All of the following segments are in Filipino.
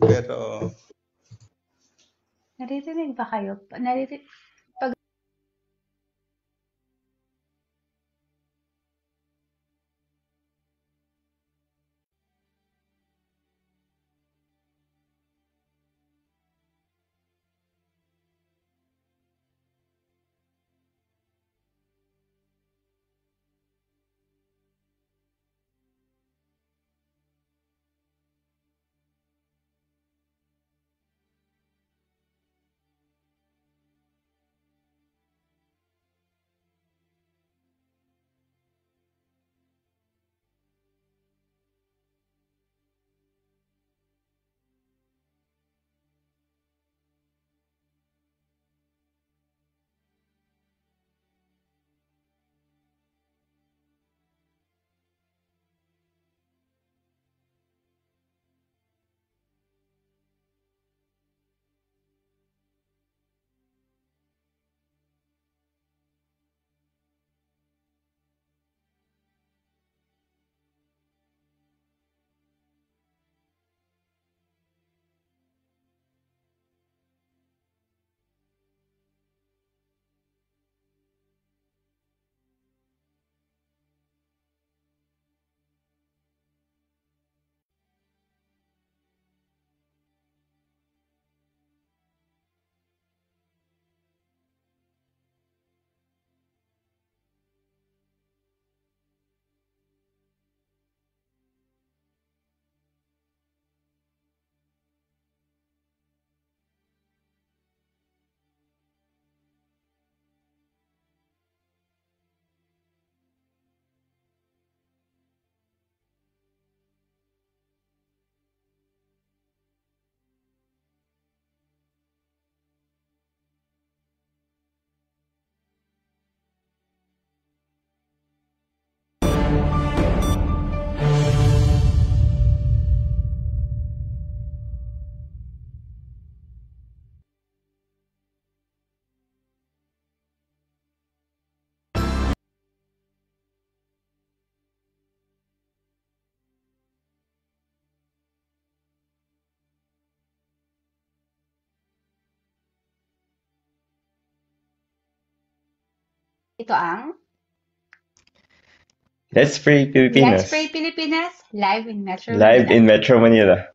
Pero Naririnig ba kayo? Pag ito ang Let's Pray Let's Pray Pilipinas, Pilipinas, live in Metro live Manila. in Metro Manila.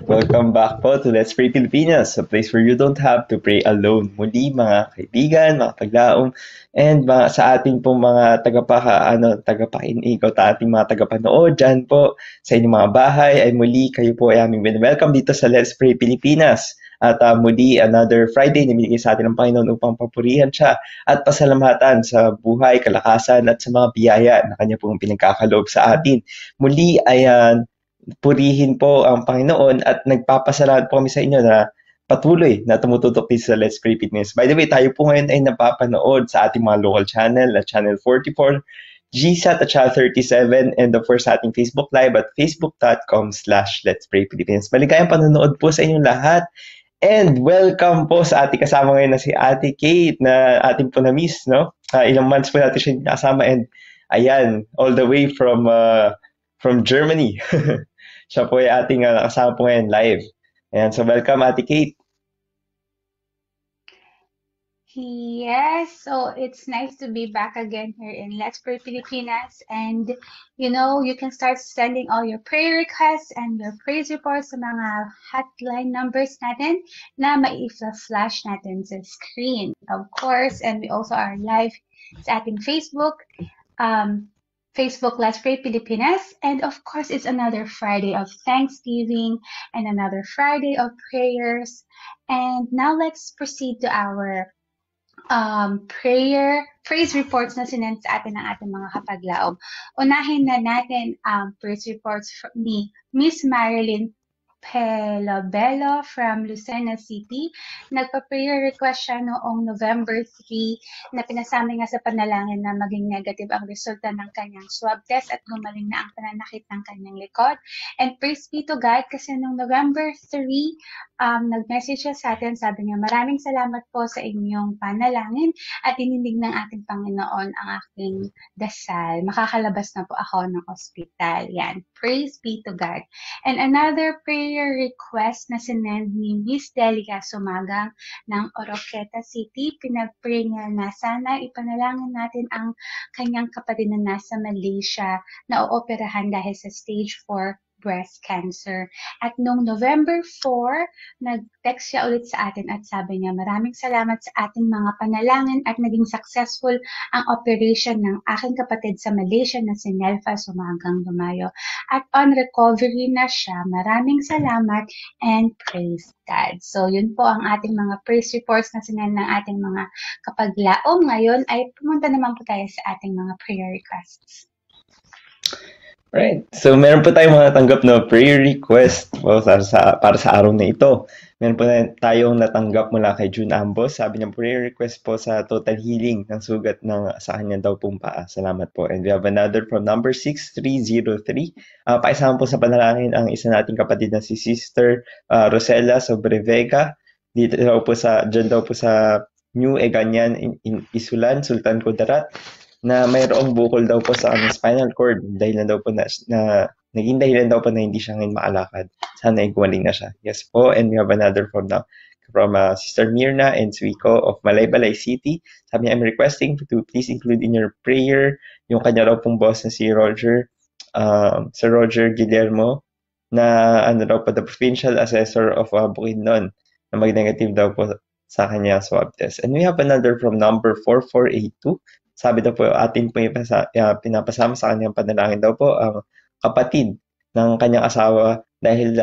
Welcome back po to Let's Pray Pilipinas, a place where you don't have to pray alone. Muli mga kaibigan, mga paglaom, and mga, sa ating pong mga tagapakinig o ating mga tagapanood dyan po sa inyong mga bahay ay muli kayo po ay aming welcome dito sa Let's Pray Pilipinas. At muli another Friday na binigay sa atin ng Panginoon upang papurihan siya at pasalamatan sa buhay, kalakasan at sa mga biyaya na kanya pong pinagkakaloob sa atin. Muli ay purihin po ang Panginoon at nagpapasalamat po kami sa inyo na patuloy na tumututok din sa Let's Pray Fitness. By the way, tayo po ngayon ay napapanood sa ating mga local channel na Channel 44, GSAT at Channel 37, and of course sa ating Facebook Live at facebook.com/Let's Pray Philippines. Maligayang panonood po sa inyong lahat. And welcome po sa ating kasama ngayon na si Ate Kate na ating po na-miss, no? Ilang months po natin siya kasama and ayan, all the way from Germany. Siya po ay ating kasama po ngayon live. Ayan, so welcome Ate Kate. Yes, so it's nice to be back again here in Let's Pray Pilipinas. And, you can start sending all your prayer requests and your praise reports sa mga hotline numbers natin na mai-flash natin sa screen, of course. And we also are live sa ating Facebook, Let's Pray Pilipinas. And of course, it's another Friday of Thanksgiving and another Friday of prayers. And now let's proceed to our praise reports na sinend sa atin ng ating mga kapaglaom. Unahin na natin ang praise reports ni Miss Marilyn Pelobello from Lucena City. Nagpa-prayer request siya noong November 3 na pinasama nga sa panalangin na maging negative ang resulta ng kanyang swab test at gumaling na ang pananakit ng kanyang likod. And praise be to God kasi noong November 3, nag-message siya sa atin, sabi niya, maraming salamat po sa inyong panalangin at ininig ng ating Panginoon ang aking dasal. Makakalabas na po ako ng ospital. Yan. Praise be to God. And another prayer request na sinend ni Miss Delia Sumagang ng Oroqueta City, pinag-pray niya na sana ipanalangin natin ang kanyang kapatid na nasa Malaysia na ooperahan dahil sa stage 4 breast cancer. At noong November 4, nag-text siya ulit sa atin at sabi niya, maraming salamat sa ating mga panalangin at naging successful ang operation ng aking kapatid sa Malaysia na si Nelfa Sumagang Dumayo. At on recovery na siya, maraming salamat and praise God. So yun po ang ating mga praise reports na sinend ng ating mga kapaglaom. Ngayon ay pumunta naman po tayo sa ating mga prayer requests. Right. So, meron po tayong mga tanggap na prayer request para sa araw na ito. Meron po tayong natanggap mula kay June Ambos. Sabi niya, prayer request po sa total healing ng sugat sa kanya daw pong paa. Salamat po. And we have another from number 6303. Paisama po sa panalangin ang isa nating kapatid na si Sister Rosella Sobrevega. Dyan daw po sa New Eganyan in Isulan, Sultan Kudarat, na mayroong bukol daw po sa spinal cord dahil daw po naging dahilan daw po na hindi siya ngayon makalakad. Sana igumaling na siya. Yes po, and we have another from Sister Mirna and Suiko of Malaybalay City. Sabi niya, I'm requesting to please include in your prayer yung kanya raw pong boss na si Sir Roger Guillermo, na daw po the provincial assessor of Bukidnon, na mag-negative daw po sa kanya swab test. And we have another from number 4482. Sabi daw po, atin po pinapasama sa kanyang panalangin daw po ang kapatid ng kanyang asawa dahil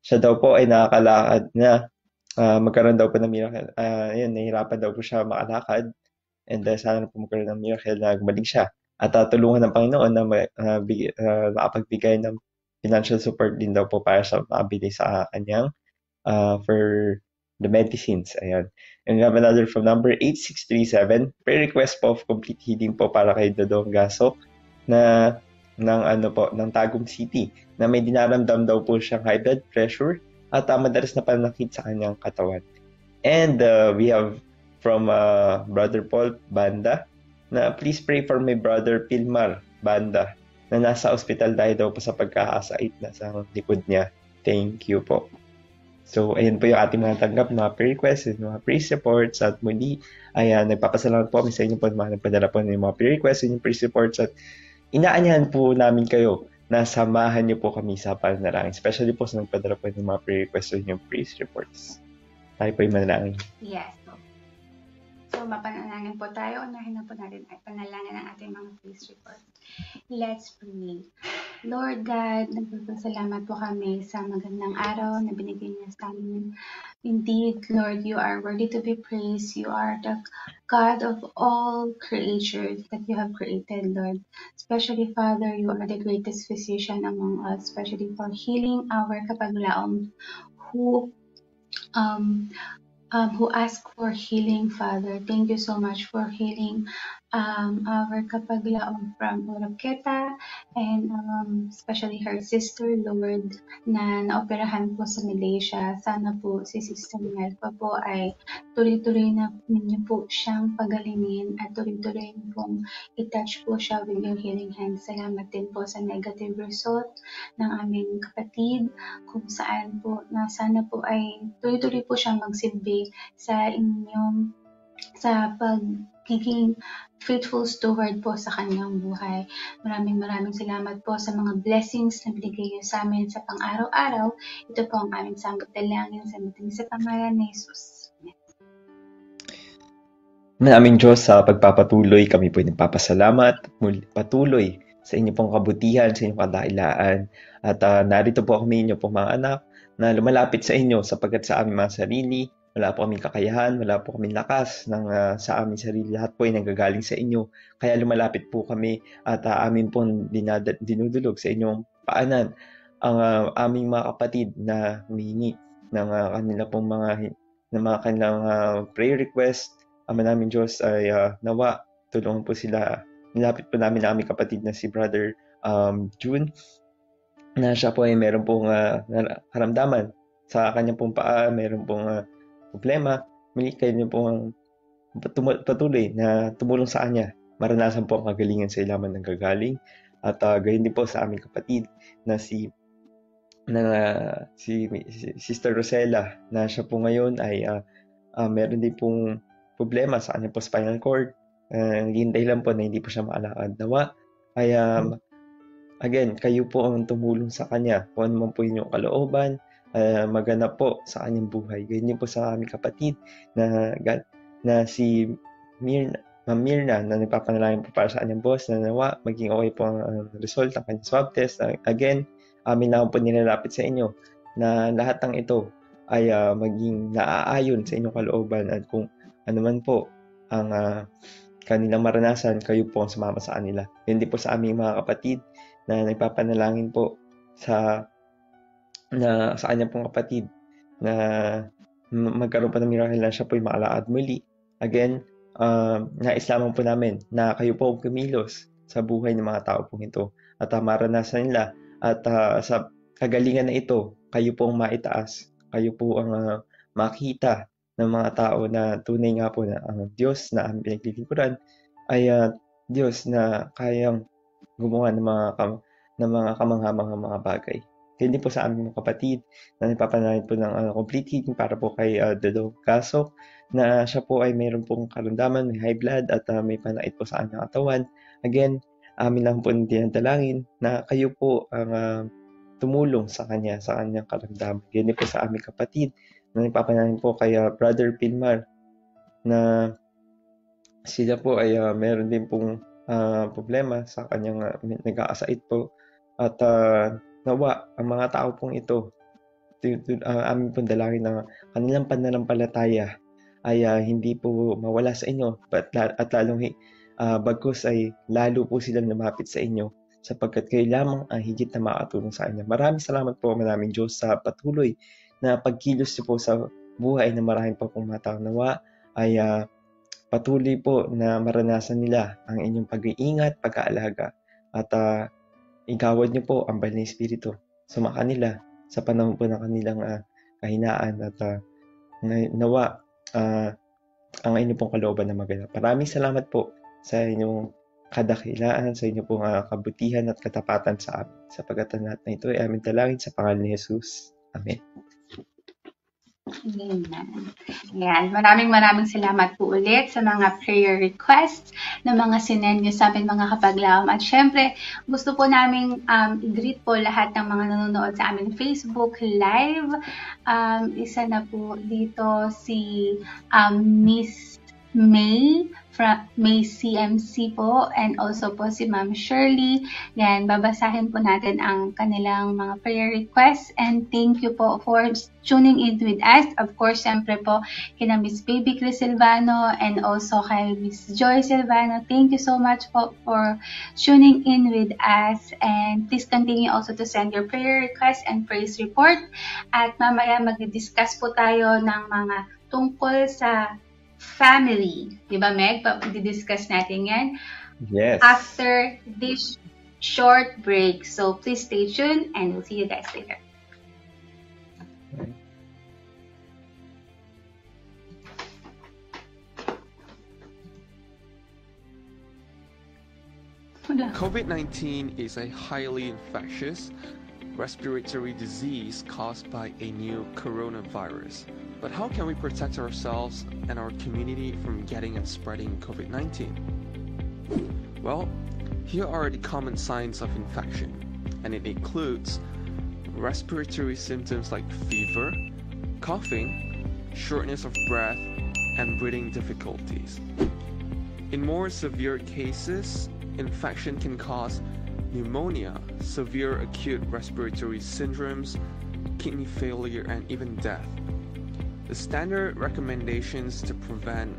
siya daw po ay nakakalakad na magkaroon daw po ng miracle. Nahihirapan daw po siya makalakad and sana po magkaroon ng miracle na gumaling siya. At tulungan ng Panginoon na makapagbigay ng financial support din daw po para sa makabili sa kanyang for the medicines. Ayan. And we have another from number 8637. Prayer request po of complete healing po para kay Dodong Gasok ng Tagum City, na may dinaramdam daw po siyang high blood pressure at madalas na pananakit sa kanyang katawan. And we have from Brother Paul Banda na please pray for my brother Pilmar Banda na nasa ospital dahil daw po sa pagkakasait na sa likod niya. Thank you po. So, ayun po yung ating mga tanggap, mga prayer requests, mga praise reports, at muli, nagpapasalamat po kami sa inyo po, mga nagpadala po ng mga prayer requests, yung praise reports, at inaanyahan po namin kayo na samahan niyo po kami sa panalangin, especially po sa nagpadala po ng mga prayer requests, yung praise reports. Tayo po yung manalangin. Yes. So, mapanalangin po tayo. Unahin na po natin ay panalangin ang ating mga praise reports. Let's pray. Lord God, nagpapasalamat po kami sa magandang araw na binigay niya sa amin. Indeed, Lord, you are worthy to be praised. You are the God of all creatures that you have created, Lord. Especially, Father, you are the greatest physician among us, especially for healing our kapaglaong who ask for healing, Father. Thank you so much for healing our kapaglaong from Oroqueta and especially her sister, Lord, na naoperahan po sa Malaysia. Sana po si Sister Nelfa po ay tuloy-tuloy na ninyo po siyang pagalingin at tuloy-tuloy pong i-touch po siya with your healing hand. Salamat din po sa negative result ng aming kapatid, kung saan po na sana po ay tuloy-tuloy po siyang magsilbi sa inyong sa pagiging faithful steward po sa kanyang buhay. Maraming salamat po sa mga blessings na binigay niyo sa amin sa pang-araw-araw. Ito po ang aming samot dalangin sa matamis sa pangalan ni Jesus. Aming Diyos, sa pagpapatuloy, kami po nagpapasalamat patuloy sa inyo pong kabutihan, sa inyong kadakilaan. At narito po kami, inyo pong mga anak, na lumalapit sa inyo sapagkat sa aming mga sarili, wala po kaming kakayahan, wala po kaming lakas sa aming sarili. Lahat po ay nanggagaling sa inyo. Kaya lumalapit po kami at amin po dinudulog sa inyong paanan ang aming mga kapatid na humihingi ng kanila pong mga kanilang prayer request. Ama namin Diyos ay nawa, tulungan po sila. Nilapit po namin ang aming kapatid na si Brother June, na siya po ay meron pong karamdaman sa kanyang pong paa, meron pong problema. Muli kayo niyo pong patuloy na tumulong sa kanya. Maranasan po ang kagalingan sa ilaman ng gagaling. At gayon din po sa aming kapatid na si Sister Rosella, na siya po ngayon ay meron din pong problema sa kanyang po spinal cord. Naging dahilan po na hindi po siya makalakad. Nawa ay again, kayo po ang tumulong sa kanya. Kung ano man po inyong kalooban, maganap po sa kanyang buhay. Ganyan po sa aming kapatid na si Ma'am Mirna, na nagpapanalangin po para sa kanyang boss, na nawa maging okay po ang result ng kanyang swab test. Again, amin lang po nilalapit sa inyo na lahat ng ito ay maging naaayon sa inyong kalooban, at kung ano man po ang kanilang maranasan, kayo po ang sumama sa kanila. Yun din po sa aming mga kapatid na nagpapanalangin po sa kanyang pong kapatid na magkaroon pa ng miracle na siya po yung makalakad muli. Again, nais lamang po namin na kayo po kumilos sa buhay ng mga tao pong ito at maranasan nila, at sa kagalingan na ito, kayo po ang maitaas, kayo po ang makita ng mga tao na tunay nga po na ang Diyos na aming pinaglilingkuran ay Diyos na kayang gumawa ng mga kamangha-manghang mga bagay. Hindi po sa aming mga kapatid na nagpapanalangin po ng complete healing para po kay Dodong Gasok, na siya po ay mayroon pong karamdaman, may high blood at may panait po sa kanyang katawan. Again, amin lang po dinadalangin na kayo po ang tumulong sa kanyang karamdaman. Ganyan po sa aming kapatid na nagpapanalangin po kay Brother Pilmar, na sila po ay meron din pong problema sa kanyang nag-aasait po, at nawa ang mga tao pong ito, amin pong dalangin na kanilang pananampalataya ay hindi po mawala sa inyo, at lalong bagkus ay lalo po silang lumapit sa inyo, sapagkat kayo lamang ang higit na makatulong sa inyo. Maraming salamat po maraming Diyos sa patuloy na pagkilos niyo po sa buhay na maraming pa pong mga tao. Nawa ay patuloy po na maranasan nila ang inyong pag-iingat, pag-aalaga, at igawad niyo po ang banal na Espiritu sa kanila sa panahon po ng kanilang kahinaan, at nawa ang inyong pong kalooban na maganap. Maraming salamat po sa inyong kadakilaan, sa inyong pong kabutihan at katapatan sa amin. Sapagkat ang lahat na ito ay aming dalangin sa pangalan ni Jesus. Amen. Ayan. Maraming salamat po ulit sa mga prayer requests na mga sinend nyo sa amin, mga kapaglaom. At syempre, gusto po namin i-greet po lahat ng mga nanonood sa amin Facebook Live. Isa na po dito si Miss May CMC po, and also po si Ma'am Shirley. Yan, babasahin po natin ang kanilang mga prayer requests, and thank you po for tuning in with us. Of course, siyempre po kina Miss Baby Chris Silvano and also kay Miss Joy Silvano. Thank you so much po for tuning in with us, and please continue also to send your prayer requests and praise report. At mamaya mag-discuss po tayo ng mga tungkol sa family. Diba, Meg? Di-discuss natin yan. Yes. After this short break. So, please stay tuned and we'll see you guys later. COVID-19 is a highly infectious respiratory disease caused by a new coronavirus. But how can we protect ourselves and our community from getting and spreading COVID-19? Well, here are the common signs of infection, and it includes respiratory symptoms like fever, coughing, shortness of breath, and breathing difficulties. In more severe cases, infection can cause pneumonia, severe acute respiratory syndromes, kidney failure, and even death. The standard recommendations to prevent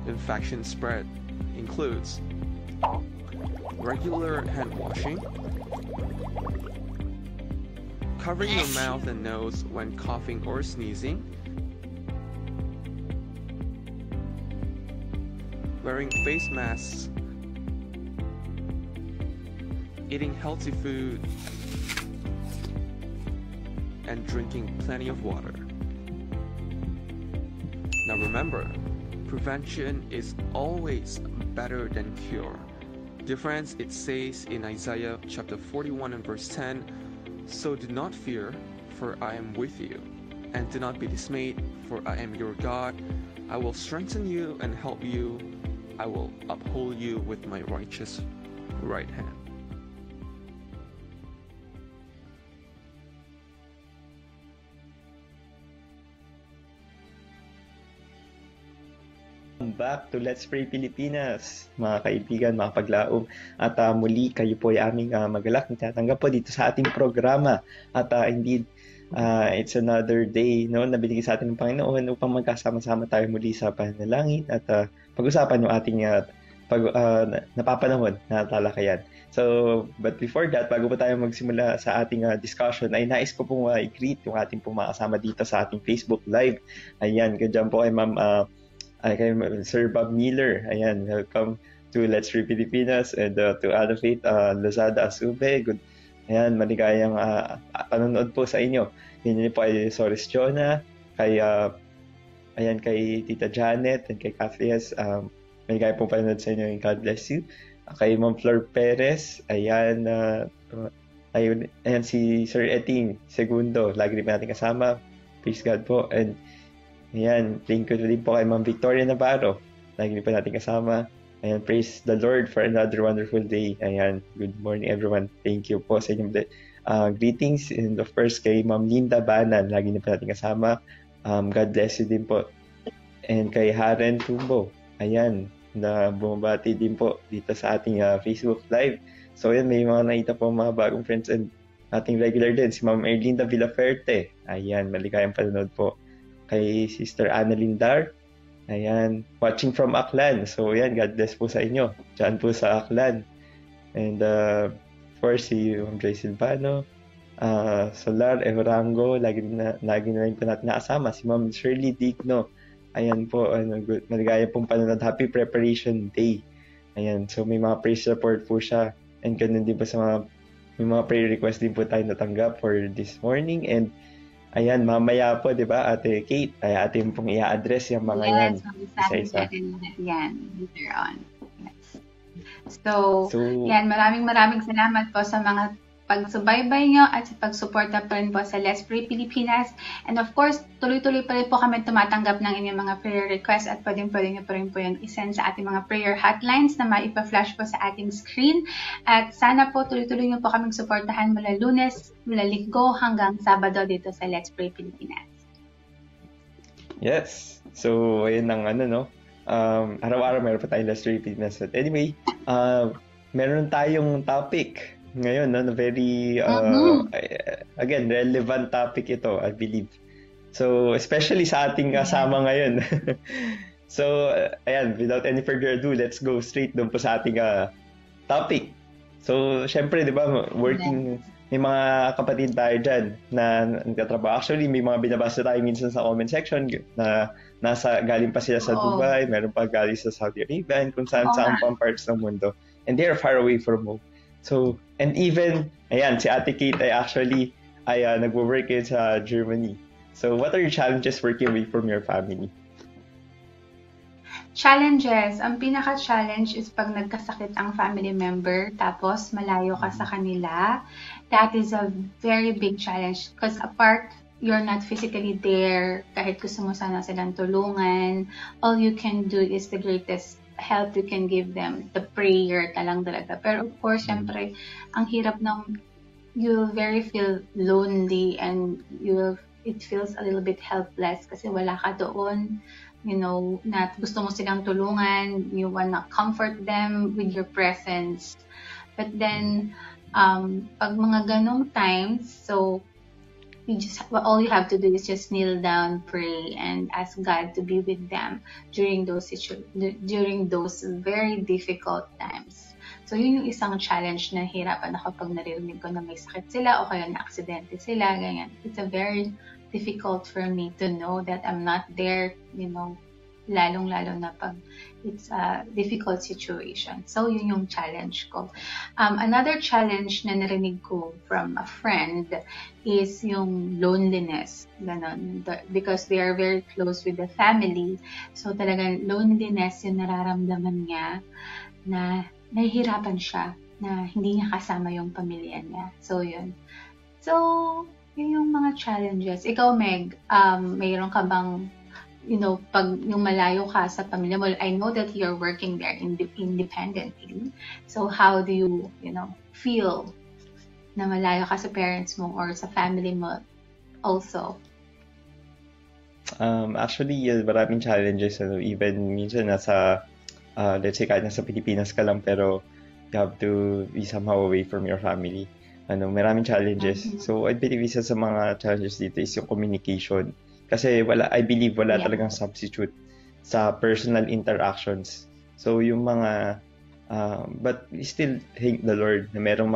infection spread includes regular hand washing, covering your mouth and nose when coughing or sneezing, wearing face masks, eating healthy food, and drinking plenty of water. Now remember, prevention is always better than cure. Difference it says in Isaiah chapter 41 and verse 10, "So do not fear, for I am with you, and do not be dismayed, for I am your God. I will strengthen you and help you. I will uphold you with my righteous right hand." Back to Let's Pray Pilipinas, mga kaibigan, mga paglaom. At muli, kayo po ay aming magalak na tatanggap po dito sa ating programa. At indeed, it's another day no, na binigay sa atin ng Panginoon upang magkasama-sama tayo muli sa panalangin at pag-usapan yung ating napapanahon na talakayan. So, but before that, bago pa tayo magsimula sa ating discussion, ay nais ko pong i-greet yung ating pong makasama dito sa ating Facebook Live. Ayan, ganyan po kay Ma'am kay Sir Bob Miller. Ayan, welcome to Let's Pray Pilipinas, and to Ada Faith Lozada Asube. Good. Ayan, maligayang panonood po sa inyo. Yan po kay Soris Jonah, kay ayan, kay Tita Janet, and kay Kathias. Maligayang po panonood sa inyo, and God bless you. Kay Ma'am Flor Perez, ayan, ayan si Sir Eting Segundo, lagi rin natin kasama. Praise God po. And ayan, thank you din po kay Ma'am Victoria Navarro. Lagi din po natin kasama. Ayan, praise the Lord for another wonderful day. Ayan, good morning everyone. Thank you po sa inyong greetings. And of course, kay Ma'am Linda Banan, lagi din po natin kasama. God bless you din po. And kay Haren Tumbo, ayan, na bumabati din po dito sa ating Facebook Live. So ayan, may mga nakita po mga bagong friends and ating regular din, si Ma'am Erlinda Villaferte. Ayan, maligayang panonood po. Kay Sister Ana Lindar, ayan, watching from Aklan. So ayan, God bless po sa inyo dyan po sa Aklan. And of course, si Ma'am Joy Silvano, Solar Evorango, lagi na rin po natin nakasama. Si Ma'am Shirley Digno, ayan po, maligaya pong panonood. Happy Preparation Day. Ayan, so may mga praise report po siya. And ganun din po sa may mga prayer request din po tayo natanggap for this morning. And ayan, mamaya po, di ba, Ate Kate, ay atin pong i-address yung mga yan. Isa-isa. Yan, later on. Yes. So, yan, maraming salamat po sa mga pagsubaybay nyo at sa pagsuporta pa rin po sa Let's Pray Pilipinas. And of course, tuloy-tuloy pa rin po kami tumatanggap ng inyong mga prayer requests at pwede nyo pa rin po yung isend sa ating mga prayer hotlines na maipa-flash po sa ating screen. At sana po tuloy-tuloy nyo po kaming suportahan mula Lunes, mula Linggo hanggang Sabado dito sa Let's Pray Pilipinas. Yes. So, ayun ang araw-araw meron pa tayong Let's Pray Pilipinas. But anyway, meron tayong topic ngayon, no, na very, again, relevant topic ito, I believe. So, especially sa ating kasama ngayon. So, ayan, without any further ado, let's go straight doon po sa ating topic. So, syempre, di ba, working, may mga kapatid tayo dyan na nagtatrabaho. Actually, may mga binabasa tayo minsan sa comment section na galing pa sila sa Dubai, meron pa galing sa Saudi Arabia, and kung saan pang parts ng mundo. And they are far away from home. So, and even, ayan, si Ate Kate ay actually nagwo-work sa Germany. So, what are your challenges working away from your family? Challenges. Ang pinaka-challenge is pag nagkasakit ang family member, tapos malayo ka sa kanila. That is a very big challenge. Because apart, you're not physically there, kahit gusto mo sana silang tulungan, all you can do is the greatest help you can give them, the prayer ka lang talaga. Pero of course, syempre, ang hirap ng, you'll very feel lonely and it feels a little bit helpless kasi wala ka doon, you know, na gusto mo silang tulungan, you wanna comfort them with your presence. But then, pag mga ganong times, so, all you have to do is just kneel down, pray, and ask God to be with them during during those very difficult times. So yun yung isang challenge na hirapan ako pag naririnig ko na may sakit sila o kaya na-aksidente sila, ganyan. It's a very difficult for me to know that I'm not there, lalong-lalo na pag it's a difficult situation. So, yun yung challenge ko. Another challenge na narinig ko from a friend is yung loneliness. Ganon. Because they are very close with the family. So, talagang loneliness yung nararamdaman niya na nahihirapan siya na hindi niya kasama yung pamilya niya. So, yun. So, yun yung mga challenges. Ikaw, Meg, mayroon ka bang pag yung malayo ka sa pamilya mo, I know that you're working there independently. So how do you, feel na malayo ka sa parents mo or sa family mo also? Actually, maraming challenges. Even minsan let's say kahit nasa Pilipinas ka lang pero you have to be somehow away from your family. Maraming challenges. Mm-hmm. So I believe isa sa mga challenges dito is yung communication. Kasi I believe wala talagang substitute sa personal interactions. So yung mga, but we still thank the Lord na meron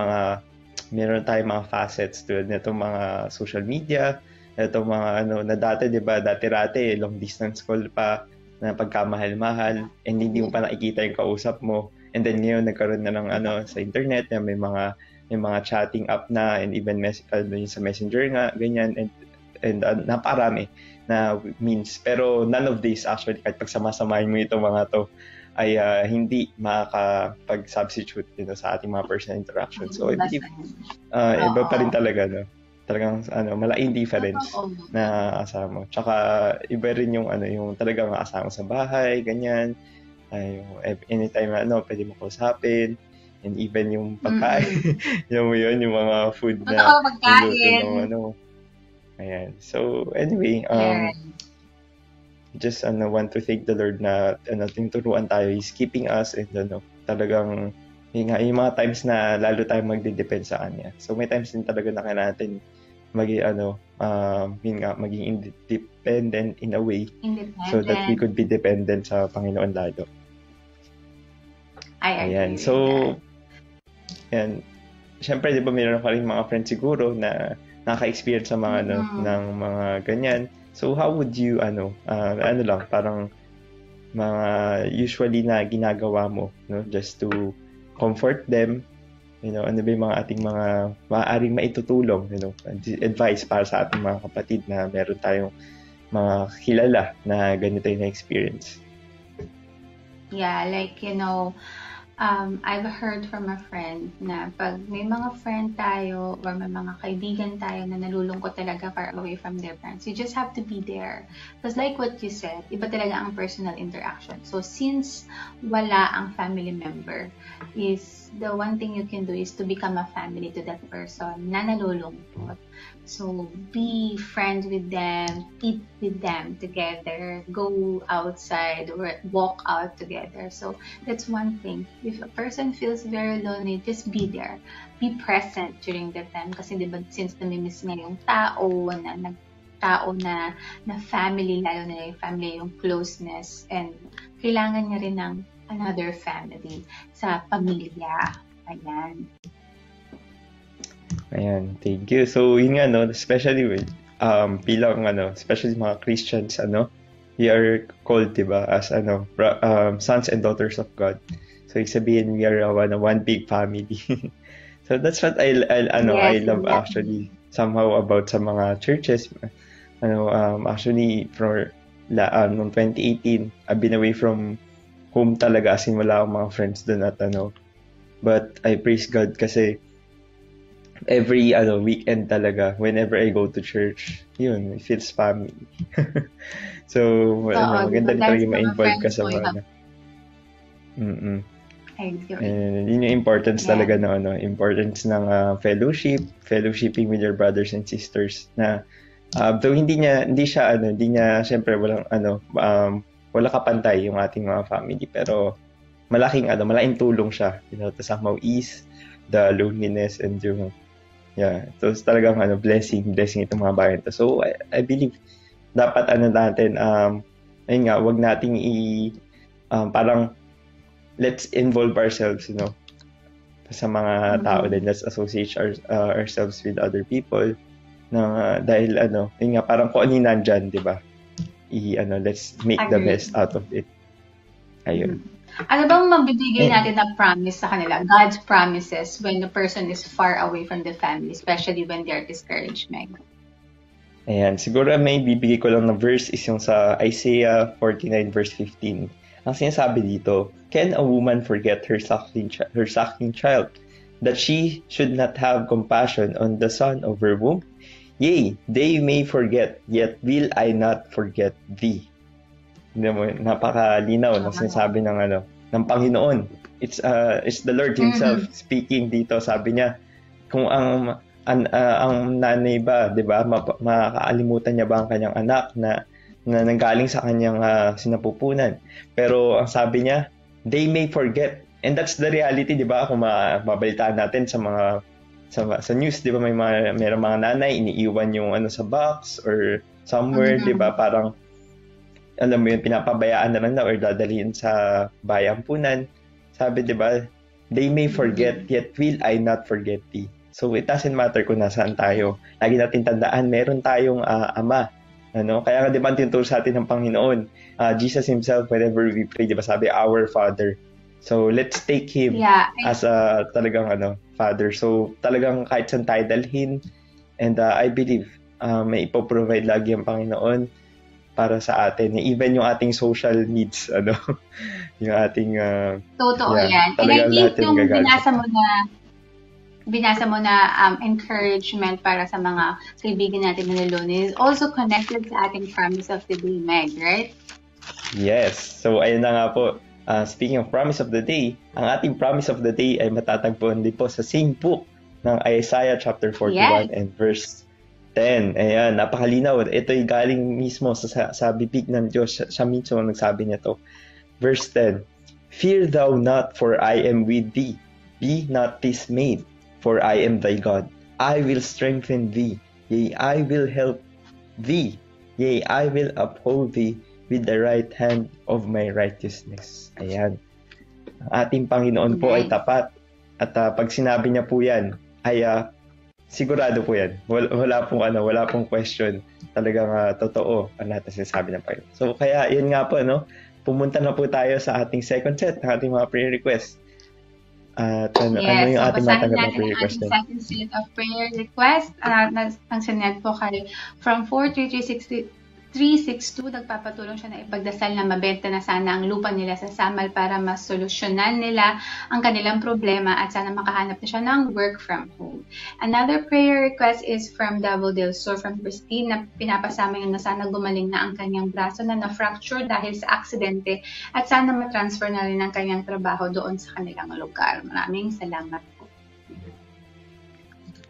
tayong mga facets tulad nitong mga social media, itong mga na dati, di ba, dati-rate, long distance call pa, na pagkamahal-mahal, and hindi mo pa nakikita yung kausap mo. And then ngayon, nagkaroon na ng sa internet, na may mga chatting app na, and even sa messenger nga, ganyan, and naparami na means. Pero none of this actually, kahit pagsama-samahin mo itong mga to, ay hindi makakapag-substitute sa ating mga personal interactions. So I believe iba pa rin talaga, no? Talagang malaking difference na asama. Tsaka iba rin yung yung talagang asama sa bahay, ganyan. Anytime pwede mo kausapin. And even yung pagkain, yung mga food na pagkain. Ayan. So, anyway, just want to thank the Lord na tinuruan tayo, He's keeping us, and talagang yung mga times na lalo tayong magde-depend sa Kanya. So, may times din talaga na kailangan natin maging independent in a way, so that we could be dependent sa Panginoon lalo. I agree. Ayan. So, yan. Siyempre, di ba, mayroon ka rin mga friends siguro na naka-experience sa mga ng mga ganyan. So how would you parang mga usually na ginagawa mo, just to comfort them, ano ba yung mga ating mga maaaring maitutulong, advice para sa ating mga kapatid na meron tayong mga kilala na ganito yung experience? Yeah, like I've heard from a friend na pag may mga friend tayo or may mga kaibigan tayo na nalulungkot talaga far away from their parents, you just have to be there. Because like what you said, iba talaga ang personal interaction. So since wala ang family member, is the one thing you can do is to become a family to that person na nalulungkot. So be friends with them, eat with them together, go outside or walk out together. So that's one thing. If a person feels very lonely, just be there. Be present during that time. Kasi diba, since namimiss niya yung tao na family, lalo na yung family, yung closeness, and kailangan niya rin ng another family sa pamilya. Ayan, thank you. So, yun nga, especially with, especially mga Christians, we are called, diba, as, sons and daughters of God. So, ibig sabihin, we are one big family. So, that's what I love actually, somehow about sa mga churches. Actually, noong 2018, I've been away from home talaga, as in wala akong mga friends doon at But I praise God kasi every weekend talaga, whenever I go to church, yun, it feels family. So, maganda rin talaga ma-involve ka sa mga. And yun yung importance talaga ng importance ng fellowshipping with your brothers and sisters na though hindi siya syempre wala kapantay yung ating mga family, pero malaking tulong siya, to somehow ease the loneliness and yung Yeah, so talagang blessing itong mga bagay to. So I believe dapat natin, ayun nga, wag nating parang let's involve ourselves, sa mga tao din. Let's associate ourselves with other people na dahil yun nga, parang kung ano yung nandyan, di ba? Let's make the Agree. best out of it. Ayun. Ano bang mabibigay natin na promise sa kanila? God's promises when the person is far away from the family, especially when they're discouraged, Meg. Ayan, siguro may bibigay ko lang na verse is yung sa Isaiah 49 verse 15. Ang sinasabi dito, can a woman forget her suckling child, that she should not have compassion on the son of her womb? Yea, they may forget, yet will I not forget thee. Napakalinaw na sinasabi ng Panginoon. It's the Lord Himself speaking dito. Sabi niya, kung ang nanay ba, 'di ba, makakaalimutan niya ba ang kanyang anak na nanggaling sa kanyang sinapupunan. Pero ang sabi niya, they may forget. And that's the reality, 'di ba? Kung mabalitaan natin sa mga sa news, 'di ba, may mga nanay iniiwan yung sa box or somewhere, 'di ba? Parang alam mo yun, pinapabayaan na lang or dadalhin sa bayampunan. Sabi, 'di ba? They may forget, yet will I not forget thee. So it doesn't matter kung nasaan tayo. Lagi natin tandaan, meron tayong Ama. Kaya nga, di ba, tinuturo sa atin ng Panginoon. Jesus Himself, whenever we pray, di ba, sabi, our Father. So let's take Him as talagang Father. So talagang kahit saan tayo dalhin, and I believe may ipoprovide lagi ang Panginoon para sa atin. Even yung ating social needs, yung ating Totoo yan. And I think yung binasa mo na encouragement para sa mga kaibigan natin na nalulunod is also connected sa ating promise of the day, Meg, right? Yes. So, ayun na nga po. Speaking of promise of the day, ang ating promise of the day ay matatagpuan din po sa same book ng Isaiah chapter 41 and verse 10. Ayan, napakalinaw. Ito'y galing mismo sa bibig ng Diyos. Siya mismo nagsabi niya to. Verse 10, fear thou not, for I am with thee. Be not dismayed, for I am thy God. I will strengthen thee. Yea, I will help thee. Yea, I will uphold thee with the right hand of my righteousness. Ayan. Ang ating Panginoon po ay tapat. At pag sinabi niya po yan, ay sigurado po yan. Wala pong question. Talagang totoo ang lahat na sinasabi ng Panginoon. So kaya yun nga po, pumunta na po tayo sa ating second set ng ating mga prayer requests. Ano yung ating matanggap na prayer request? Yes, second set of prayer request. Ang sinend po kay from 43362, nagpapatulong siya na ipagdasal na mabenta na sana ang lupa nila sa Samal para masolusyonan nila ang kanilang problema at sana makahanap na siya ng work from home. Another prayer request is from Davao del Sur, from Christine, na pinapasama yun na sana gumaling na ang kanyang braso na na-fracture dahil sa aksidente at sana matransfer na rin ang kanyang trabaho doon sa kanilang lugar. Maraming salamat po.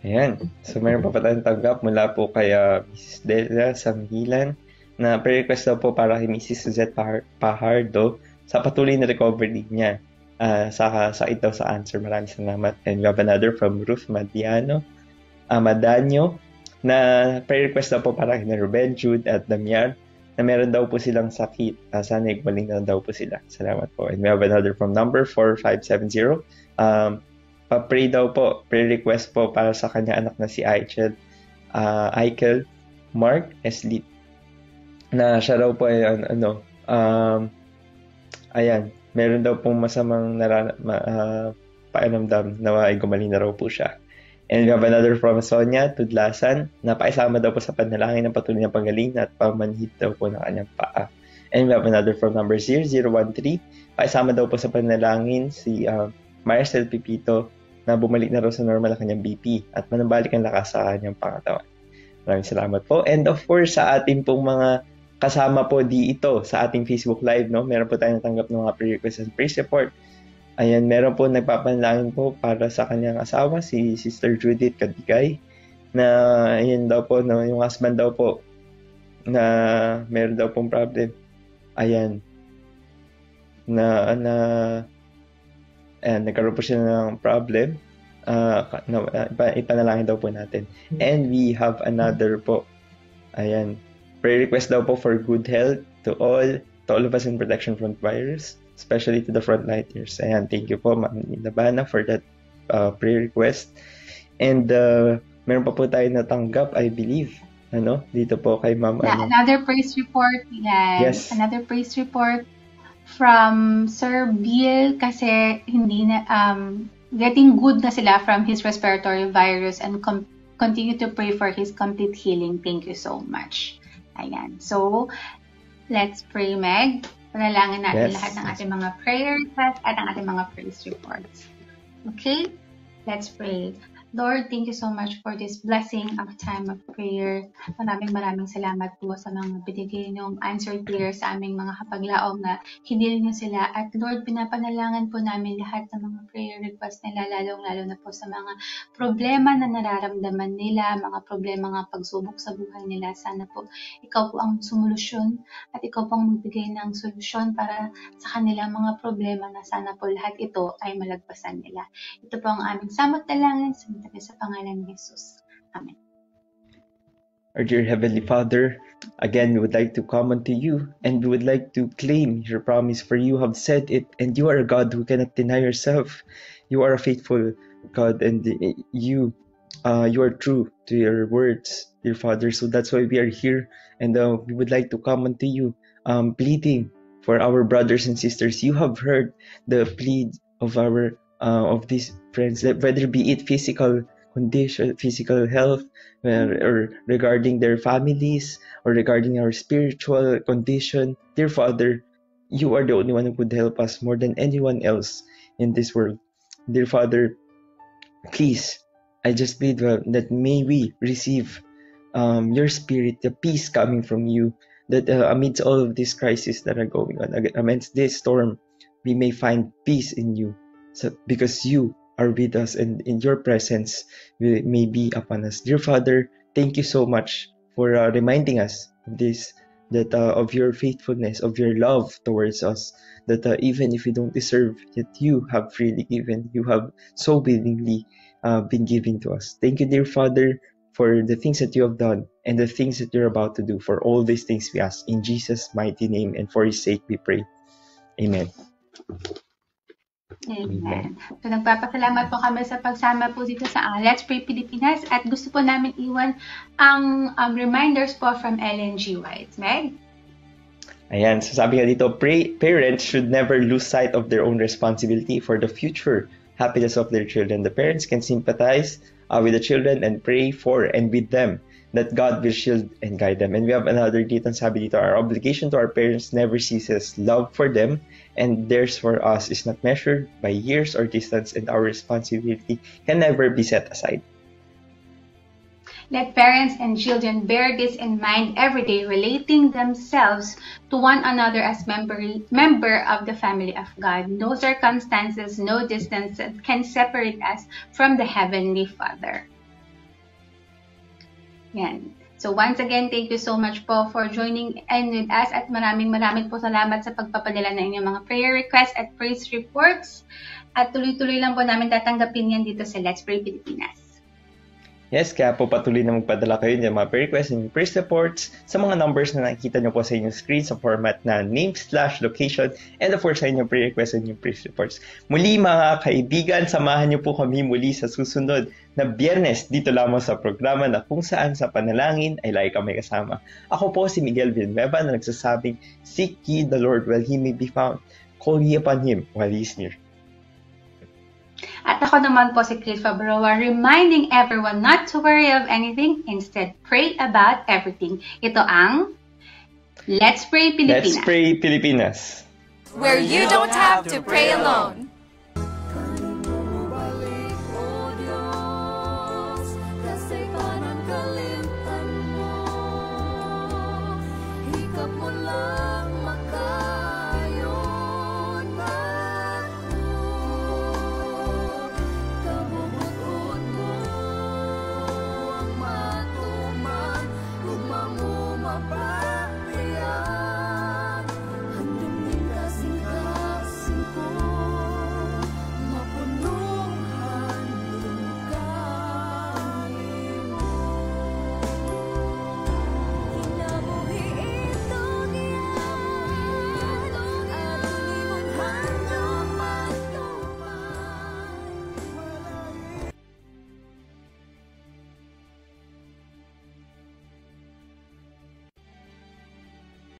Ayan. So, mayroon pa tayong tanggap mula po kay Mrs. Dela Samhilan na prayer request daw po para kay Mrs. Suzette Pajardo sa patuloy na recovery niya. Sa ito sa answer. Maraming salamat. And we have another from Ruth Madanyo na prayer request daw po para kay Ruben, Jude at Damian na meron daw po silang sakit. Sana igumaling na daw po sila. Salamat po. And we have another from number 4570. Pa-pray daw po, prayer request po para sa kanya anak na si Eichel Mark Eslit, na siya raw po ay ayan, meron daw pong masamang pakiramdam na ay gumaling na raw po siya. And we have another from Sonia Tudlasan na paisama daw po sa panalangin ng patuloy na pagaling at pamanhid daw po ng kanyang paa. And we have another from number 0013, paisama daw po sa panalangin si Marcel Pipito na bumalik na raw sa normal ang kanyang BP at manabalik ang lakas sa kanyang pangatawan. Maraming salamat po. And of course, sa ating pong mga kasama po dito sa ating Facebook Live, meron po tayong natanggap ng mga prayer requests and praise report. Ayan, meron po nagpapanalangin po para sa kanyang asawa, si Sister Judith Kadigay, na ayan daw po, yung husband daw po, na meron daw pong problem. Ayan, nagkaroon po siya ng problem ipanalangin daw po natin. And we have another po. Ayan. Prayer request daw po for good health to all of us in protection from virus, especially to the frontliners. Ayan, thank you po, Ma'am Nabana, for that prayer request. And meron pa po tayo natanggap, I believe, dito po kay Ma'am. Another praise report. Yes. Another praise report from Sir Bill kasi hindi na getting good na sila from his respiratory virus and continue to pray for his complete healing. Thank you so much. Ayan. So, let's pray, Meg. Panalangin natin lahat ng ating mga prayer requests at ang ating mga praise reports. Okay? Let's pray. Lord, thank you so much for this blessing of time of prayer. Maraming salamat po sa mga binigay niyong answered prayer sa aming mga kapaglaong na hinil niyo sila. At Lord, pinapanalangan po namin lahat ng mga prayer requests nila, lalong-lalo na po sa mga problema na nararamdaman nila, mga problema nga pagsubok sa buhay nila. Sana po ikaw po ang sumulusyon at ikaw po ang magbigay ng solusyon para sa kanilang mga problema na sana po lahat ito ay malagpasan nila. Ito po ang aming samot dalangin sa pangalan ni Jesus. Amen. Our dear Heavenly Father, again, we would like to come unto you and we would like to claim your promise, for you have said it, and you are a God who cannot deny yourself. You are a faithful God, and you are true to your words, dear Father. So that's why we are here, and we would like to come unto you, pleading for our brothers and sisters. You have heard the plea of our of these friends, whether be it physical condition, physical health, or regarding their families, or regarding our spiritual condition. Dear Father, you are the only one who could help us more than anyone else in this world. Dear Father, please, I just plead that may we receive your spirit, the peace coming from you, that amidst all of these crises that are going on, amidst this storm, we may find peace in you. So, because you are with us, and in your presence may be upon us. Dear Father, thank you so much for reminding us of this, that of your faithfulness, of your love towards us, that even if we don't deserve, yet you have freely given, you have so willingly been giving to us. Thank you, dear Father, for the things that you have done and the things that you're about to do. For all these things we ask in Jesus' mighty name, and for his sake we pray. Amen. Amen. So, nagpapasalamat po kami sa pagsama po dito sa Let's Pray Pilipinas, at gusto po namin iwan ang reminders po from Ellen G. White. Meg? Ayan, so sabi nga dito, parents should never lose sight of their own responsibility for the future happiness of their children. The parents can sympathize with the children and pray for and with them, that God will shield and guide them. And we have another dito, sabi dito, our obligation to our parents never ceases. Love for them and theirs for us is not measured by years or distance, and our responsibility can never be set aside. Let parents and children bear this in mind every day, relating themselves to one another as member of the family of God. No circumstances, no distance can separate us from the Heavenly Father. Yan. So once again, thank you so much po for joining in with us, at maraming po salamat sa pagpapadala ng inyong mga prayer requests at praise reports. At tuloy-tuloy lang po namin tatanggapin yan dito sa Let's Pray Pilipinas. Yes, kaya po patuloy na magpadala kayo ng mga prayer requests and praise reports sa mga numbers na nakikita nyo po sa inyong screen sa format na name/location, and of course sa inyong prayer requests and yung praise reports. Muli mga kaibigan, samahan nyo po kami muli sa susunod na Biyernes dito lamang sa programa na kung saan sa panalangin ay lagi kami kasama. Ako po si Miguel Villanueva na nagsasabing, seek ye the Lord while he may be found. Call ye upon him while he is near. At ako naman po si Chris Fabroa, reminding everyone not to worry of anything, instead pray about everything. Ito ang Let's Pray Pilipinas. Let's Pray Pilipinas. Where you don't have to pray alone.